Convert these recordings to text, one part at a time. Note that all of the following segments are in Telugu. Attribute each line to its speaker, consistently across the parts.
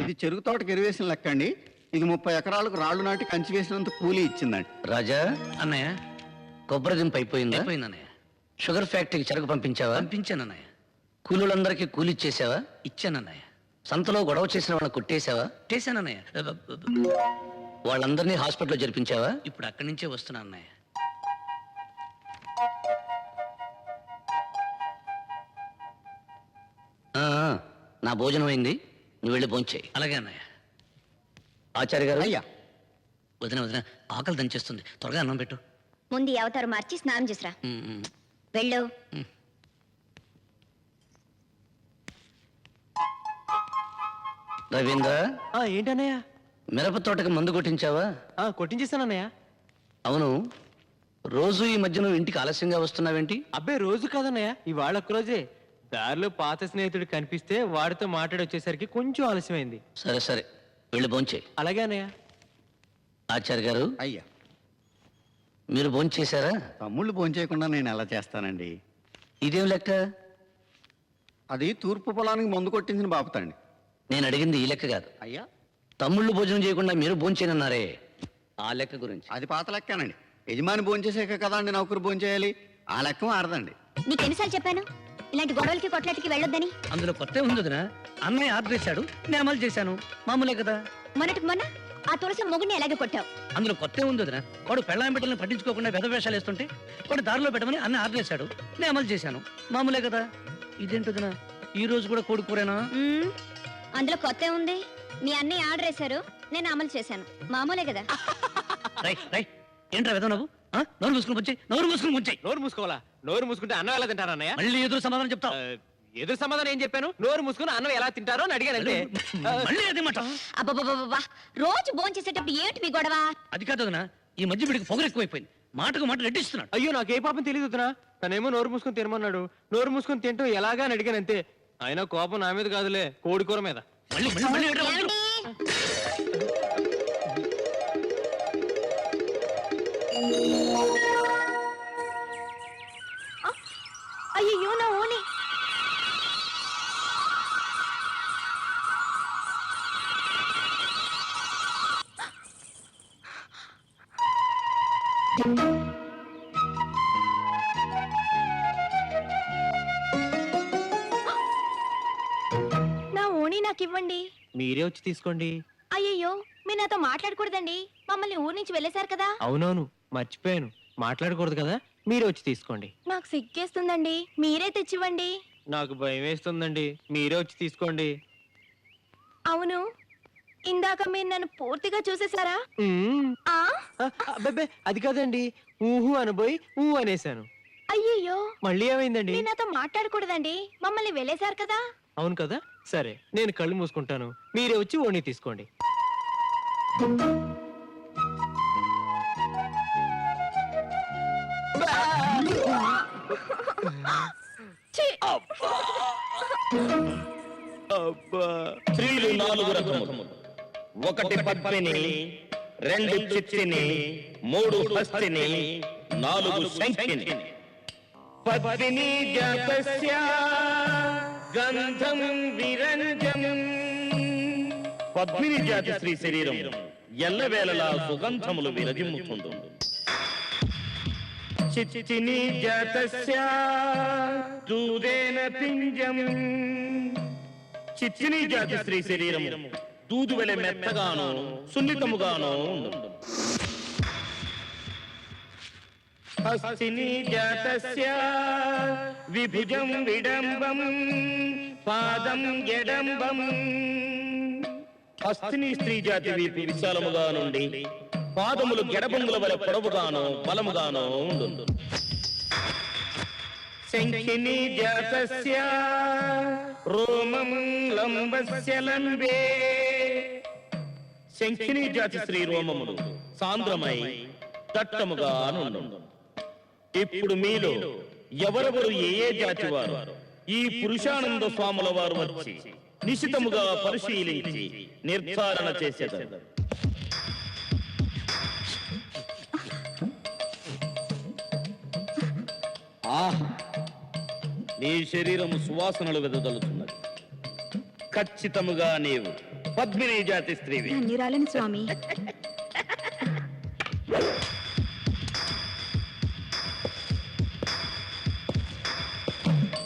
Speaker 1: ఇది చెరుకు తోటకి ఎరువేసిన లెక్క అండి. ఇది 30 ఎకరాలకు రాళ్లు నాటి కంచి వేసినంత కూలీ ఇచ్చిందండి.
Speaker 2: రాజా
Speaker 3: అన్నయ్య,
Speaker 2: కొబ్బరి దింపు అయిపోయిందా?
Speaker 3: అయిపోయిందన్నయ్య.
Speaker 2: షుగర్ ఫ్యాక్టరీకి చెరకు పంపించావా?
Speaker 3: పంపించానన్నయ్య.
Speaker 2: కూలీలందరికీ కూలి ఇచ్చేసావా?
Speaker 3: ఇచ్చానన్నయ్య.
Speaker 2: సంతలో గొడవ చేసిన వాళ్ళని కొట్టేశావా?
Speaker 3: చేశానన్నయ్య.
Speaker 2: వాళ్ళందరినీ హాస్పిటల్లో జరిపించావా?
Speaker 3: ఇప్పుడు అక్కడి నుంచే వస్తున్నా అన్నయ్య.
Speaker 2: నా భోజనం అయింది, నువ్వు వెళ్ళి భోంచేయి.
Speaker 3: అలాగే అన్నయ్య.
Speaker 2: ఆచార్య గారు.
Speaker 1: అయ్యా,
Speaker 3: వదిన వదిన, ఆకలి దంచేస్తుంది, త్వరగా అన్నం పెట్టు.
Speaker 4: ముందు ఈ అవతారం మార్చి స్నానం చేసిరా.
Speaker 3: ఉమ్.
Speaker 4: వెళ్ళు.
Speaker 2: రవీంద్ర,
Speaker 5: ఏంటన్నయ్య?
Speaker 2: మిరప తోటకి మందు కొట్టించావా?
Speaker 5: కొట్టించేసానన్నయ్య.
Speaker 2: అవును, రోజు ఈ మధ్య నువ్వు ఇంటికి ఆలస్యంగా వస్తున్నావేంటి?
Speaker 5: అబ్బాయి రోజు కాదన్నయ్య, ఇవాళ ఒక్కరోజే. దారిలో పాత స్నేహితుడు కనిపిస్తే వాడితో మాట్లాడి వచ్చేసరికి కొంచెం ఆలస్యమైంది.
Speaker 2: సరే సరే, వెళ్ళి భోంచేయి.
Speaker 5: అలాగే అన్నయ్య.
Speaker 2: ఆచార్య గారు,
Speaker 1: అయ్యా,
Speaker 2: మీరు భోంచేశారా?
Speaker 1: తమ్ముళ్ళు భోంచేయకుండా నేను ఎలా చేస్తానండి?
Speaker 2: ఇదేం లెక్క?
Speaker 1: అది తూర్పు పొలానికి మందు కొట్టించిన బాపుతండి.
Speaker 2: నేను అడిగింది ఈ లెక్క కాదు.
Speaker 1: అయ్యా,
Speaker 2: తమ్ముళ్ళు భోజనం చేయకుండా మీరు భోంచేయనన్నారే, ఆ లెక్క గురించి.
Speaker 1: అది పాత లెక్కేనండి. యజమాని భోంచేసాక కదా అండి నౌకరు భోంచేయాలి. ఆ లెక్క మారదండి.
Speaker 4: నీకెన్నిసార్లు చెప్పాను ఇలాంటి గొడవలకి కొట్లాటికి వెళ్ళొద్దని?
Speaker 3: అందులో కొత్త ఉంది వదిన. అన్నయ్య ఆర్డర్ చేశాడు, నేను అమలు చేశాను, మామూలే కదా.
Speaker 4: మొన్నటికి మొన్న ఆ తులసి మొగుడిని ఎలాగే కొట్టావు.
Speaker 3: అందులో కొత్త ఉంది వదిన. వాడు పెళ్ళాం బిడ్డలను పట్టించుకోకుండా వెధ వేషాలు వేస్తుంటే వాడు దారిలో పెట్టమని అన్న ఆర్డర్ చేశాడు, నేను అమలు చేశాను, మామూలే కదా. ఇదేంటి వదిన, ఈ రోజు కూడా కోడి కూరేనా?
Speaker 4: అందులో కొత్త ఉంది. మీ అన్నయ్య ఆర్డర్ వేశారు, నేను అమలు చేశాను, మామూలే కదా.
Speaker 3: ఏంట్రా వెధ నువ్వు? నోరు మూసుకుని వచ్చాయి, నోరు మూసుకుని వచ్చాయి.
Speaker 5: నోరు మూసుకోవాలా? నోరు మూసుకుంటే అన్నం ఎలా తింటారా అన్నయ్య?
Speaker 3: మళ్ళీ ఎదురు సమాధానం చెప్తావు.
Speaker 5: ఎదురు సమాధానం ఏం చెప్పాను? నోరు మూసుకుని అన్నం ఎలా తింటారో అని అడిగానంటే.
Speaker 3: మళ్ళీ అదే మాట.
Speaker 4: అబ్బబ్బబ్బబ్బా, రోజు భోంచేసేటప్పుడు ఏంటి మీ గొడవ?
Speaker 3: అది కాదు వదినా, ఈ మధ్య వీడికి పొగరు ఎక్కువైపోయింది, మాటకు మాట రెడ్డిస్తున్నాడు.
Speaker 5: అయ్యో, నాకే పాపం తెలియదు వదినా. తనేమో నోరు మూసుకొని తినమన్నాడు, నోరు మూసుకొని తింటూ ఎలాగా అని అడిగాను అంతే. అయినా కోపం నా మీద కాదులే, కోడి కూర మీద.
Speaker 3: మళ్ళీ మళ్ళీ మళ్ళీ ఏంట్రా వాగుతావు?
Speaker 4: అయ్యో, నా ఓని. నా ఓణి నాకివ్వండి.
Speaker 5: మీరే వచ్చి తీసుకోండి.
Speaker 4: అయ్యయ్యో, మీరు నాతో మాట్లాడకూడదండి, మమ్మల్ని ఊరి నుంచి వెళ్ళేశారు కదా.
Speaker 5: అవునవును, మర్చిపోయాను, మాట్లాడకూడదు కదా. మీరే వచ్చి తీసుకోండి.
Speaker 4: నాకు సిగ్గేస్తుందండి, మీరే తెచ్చివ్వండి.
Speaker 5: నాకు భయం వేస్తుందండి, మీరే వచ్చి తీసుకోండి.
Speaker 4: అవును, ఇందాక మీరు నన్ను పూర్తిగా చూసేశారా? ఆ?
Speaker 5: అబ్బబ్బే, అది కాదండి, ఊహు అనబోయి ఊ అనేసాను.
Speaker 4: అయ్యయ్యో,
Speaker 5: మళ్ళీ ఏమైందండి?
Speaker 4: మీరు నాతో మాట్లాడకూడదండి, మమ్మల్ని వెళ్ళేశారు కదా.
Speaker 5: అవును కదా, సరే నేను కళ్ళు మూసుకుంటాను, మీరే వచ్చి ఓణి తీసుకోండి.
Speaker 6: స్త్రీలు 4 రకములు. 1 పద్మిని, 2 చిత్తిని, 3 హస్తిని, 4 శంఖిని. పద్మిని జాతస్య గంధం విరంజం. పద్మిని జాతి స్త్రీ శరీరం ఎల్లవేళలా సుగంధములు విరజిమ్ముతుంది. చిత్తిని జాతస్య దూదేన పింజం. చిత్తిని జాతి స్త్రీ శరీరం దూదు వెల మెత్తగానో సున్నితముగానో ఉండు. హస్తిని జాతస్య విభుజం విడంబం పాదం ఎడంబం. హస్తిని స్త్రీ జాతి వీపు విశాలముగా నుండి పాదములు గెడబంగుల వల పొడవుగానో బలముగానో ఉండు. శంఖిని జాతస్య రోమం లంబస్య లంబే. శంఖిని జాతి స్త్రీ రోమములు సాంద్రమై దట్టముగా నుండు. ఇప్పుడు మీలో ఎవరెవరు ఏ జాతి వారు ఈ పురుషానంద స్వాముల వారు వచ్చి నిశితముగా పరిశీలించి నిర్ధారణ చేసేదారు. నీ శరీరము సువాసనలు వెదజల్లుతున్నది. ఖచ్చితముగా నీవు పద్మిని జాతి స్త్రీవి.
Speaker 4: ధన్యురాలని స్వామి.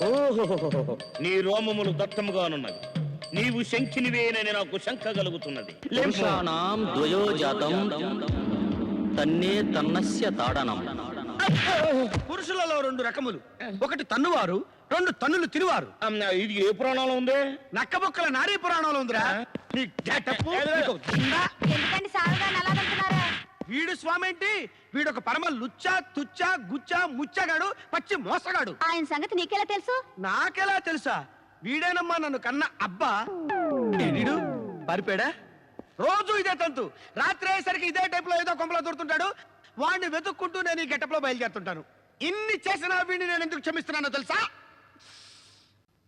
Speaker 6: ఓహో, నీ రోమములు దట్టముగానున్నవి. నీవు శంఖినివేనని నాకు శంక కలుగుతున్నది.
Speaker 2: పురుషాణం ద్వయోజాతం తన్నే తన్నస్య తాడనం.
Speaker 3: పురుషులలో 2 రకములు, ఒకటి తన్నువారు, 2 తన్నులు తినువారు.
Speaker 6: ఇది ఏ పురాణంలో ఉంది?
Speaker 3: నక్కబొక్కల నారీ పురాణంలో ఉందిరా. నీ గెటప్పు, నీకు దుందా?
Speaker 4: ఎందుకండి సాగుగా అలాగంటున్నారా?
Speaker 3: వీడు స్వామి ఏంటి? వీడొక పరమ లుచ్చా తుచ్చా గుచ్చా ముచ్చగాడు, పచ్చి మోసగాడు.
Speaker 4: ఆయన సంగతి నీకెలా తెలుసు?
Speaker 3: నాకెలా తెలుసా? వీడేనమ్మా నన్ను కన్న అబ్బా. వీడు పారిపోయాడా? రోజు ఇదే తంతు. రాత్రి అయ్యేసరికి ఇదే టైప్ లో ఏదో కొంపలో దొరుకుతుంటాడు. వాడిని వెతుక్కుంటూ నేను ఈ గెటప్ లో బయలుదేరుతుంటాను. ఇన్ని చేసినా వీడిని నేను ఎందుకు క్షమిస్తున్నానో తెలుసా?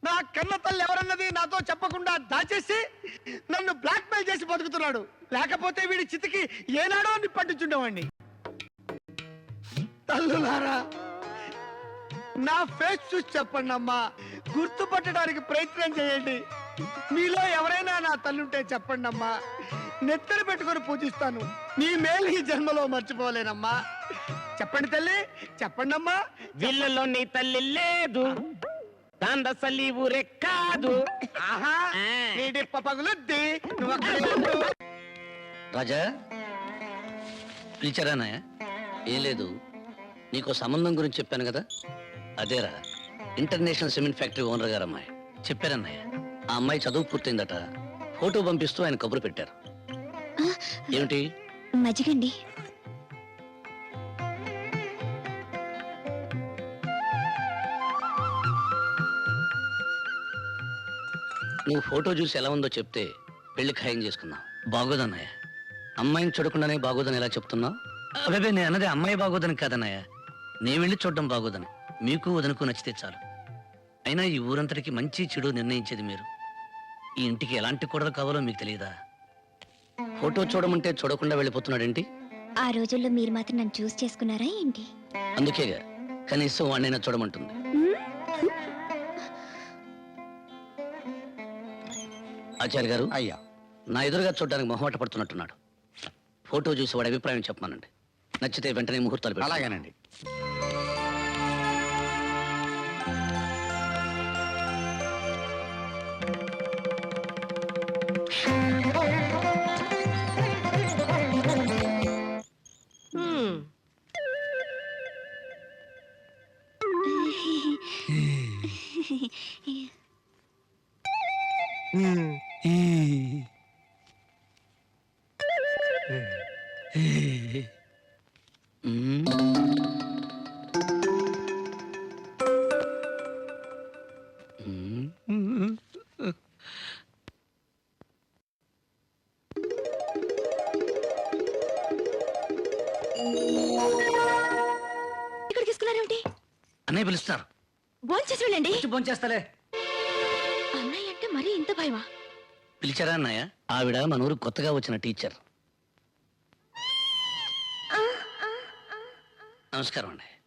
Speaker 3: నా కన్న తల్లి ఎవరన్నది నాతో చెప్పకుండా దాచేసి నన్ను బ్లాక్ మెయిల్ చేసి బతుకుతున్నాడు. లేకపోతే వీడి చితికి ఏనాడో నిప్పట్టించుండేవాడిని. తల్లులారా, నా ఫేస్ చూసి చెప్పండి అమ్మా, గుర్తుపట్టడానికి ప్రయత్నం చేయండి. మీలో ఎవరైనా నా తల్లుంటే చెప్పండి అమ్మా, నెత్తర పెట్టుకొని పూజిస్తాను. నీ మేలు ఈ జన్మలో మర్చిపోలేనమ్మా. చెప్పండి తల్లి, చెప్పండి అమ్మా.
Speaker 6: విల్లలో నీ తల్లి లేదు, దండసలి ఊరే కాదు.
Speaker 3: ఆహా, నీ డిప్ప పగులుద్ది. నువ్వు అక్కడే ఉండు.
Speaker 2: రాజా పిలిచారానాయ? ఏం లేదు, నీకు సంబంధం గురించి చెప్పాను కదా, అదేరా ఇంటర్నేషనల్ సిమెంట్ ఫ్యాక్టరీ ఓనర్ గారు అమ్మాయి. చెప్పారన్నయ్య, ఆ అమ్మాయి చదువు పూర్తయిందట. ఫోటో పంపిస్తూ ఆయన కబురు పెట్టారు. ఏమిటి?
Speaker 4: మజ్జిగండి.
Speaker 2: నువ్వు ఫోటో చూసి ఎలా ఉందో చెప్తే పెళ్లి ఖాయం చేసుకుందాం. బాగోదన్నయ్య, అమ్మాయిని చూడకుండానే బాగోదని ఎలా చెప్తున్నావు? అదే నేను అన్నది అమ్మాయి బాగోదని కాదన్నయ్య, నేను వెళ్ళి చూడడం బాగోదని. మీకు వదనుకు నచ్చితే చాలు. అయినా ఈ ఊరంతటికి మంచి చెడు నిర్ణయించేది మీరు. ఈ ఇంటికి ఎలాంటి కూడలు కావాలో మీకు తెలియదా? ఫోటో చూడమంటే చూడకుండా వెళ్ళిపోతున్నాడేంటి?
Speaker 4: ఆ రోజుల్లో మీరు మాత్రం నన్ను చూస్ చేసుకున్నారా ఏంటి?
Speaker 2: అందుకేగా కనీసం వాడినైనా చూడమంటుంది. ఆచార్య గారు,
Speaker 1: అయ్యా,
Speaker 2: నా ఎదురుగా చూడడానికి మొహమాట పడుతున్నట్టున్నాడు. ఫోటో చూసి వాడి అభిప్రాయం చెప్పమానండి. నచ్చితే వెంటనే ముహూర్తాలు పెట్టండి.
Speaker 1: అలాగేనండి.
Speaker 2: మ్మ్. మ్మ్.
Speaker 4: ఇక్కడ తీసుకున్నారేమిటి?
Speaker 2: అన్నయ్య పిలుస్తారు.
Speaker 4: భోంచేసి వెళ్ళండి.
Speaker 3: భోంచేస్తాలే.
Speaker 4: అన్నయ్య అంటే మరీ ఇంత భయమా?
Speaker 2: పిలిచారా అన్నయ్య? ఆవిడ మన ఊరు కొత్తగా వచ్చిన టీచర్. నమస్కారం అండి.